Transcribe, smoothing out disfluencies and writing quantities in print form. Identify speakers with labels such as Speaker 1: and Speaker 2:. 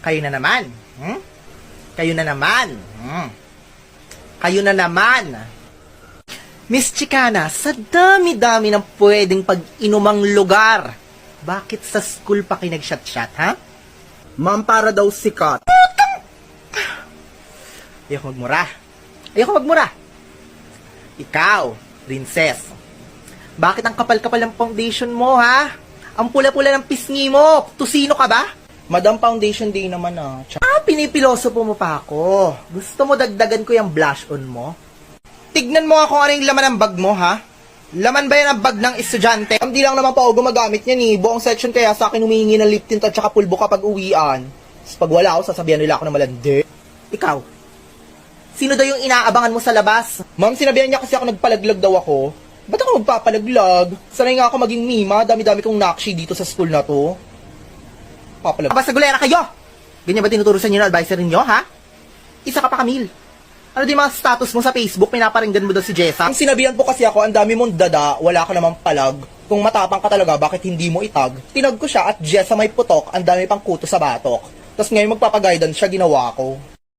Speaker 1: Kayo na naman. Kayo na naman. Kayo na naman. Miss Chicana, sa dami-dami ng pwedeng pag-inumang lugar, bakit sa school pa kayo nag-shot-shot, ha?
Speaker 2: Ma'am, para daw sikat.
Speaker 1: Ayoko magmura. Ayoko magmura. Ikaw, princess, bakit ang kapal-kapal ng foundation mo, ha? Ang pula-pula ng pisngi mo. Tusino ka ba?
Speaker 2: Madam, foundation day naman
Speaker 1: Pinipiloso po mo pa ako. Gusto mo dagdagan ko yung blush on mo? Tignan mo nga kung ano yung laman ng bag mo, ha? Laman ba yan ang bag ng estudyante?
Speaker 2: Ma'am, di lang naman pa ako gumagamit niyan eh. Buong section kaya sa akin humihingi ng lip tint at saka pulbo kapag uwian. Tapos pag wala ako, sasabihan nila ako na malandi.
Speaker 1: Ikaw, sino daw yung inaabangan mo sa labas?
Speaker 2: Ma'am, sinabihan niya kasi ako nagpalaglag daw ako. Ba't ako magpapalaglag? Sanay nga ako maging mima, dami-dami kong nakshi dito sa school na to. Papalag.
Speaker 1: Basta gulera kayo! Ganyan ba tinuturo sa inyo ng advisor ninyo, ha? Isa ka pa, Camille. Ano din mga status mo sa Facebook? Pinaparinggan mo daw si Jessa?
Speaker 2: Ang sinabihan po kasi ako, ang dami mong dada, wala ka namang palag. Kung matapang ka talaga, bakit hindi mo itag? Tinag ko siya at Jessa may putok, ang dami pang kuto sa batok. Tapos ngayon magpapaguidance siya, ginawa ko.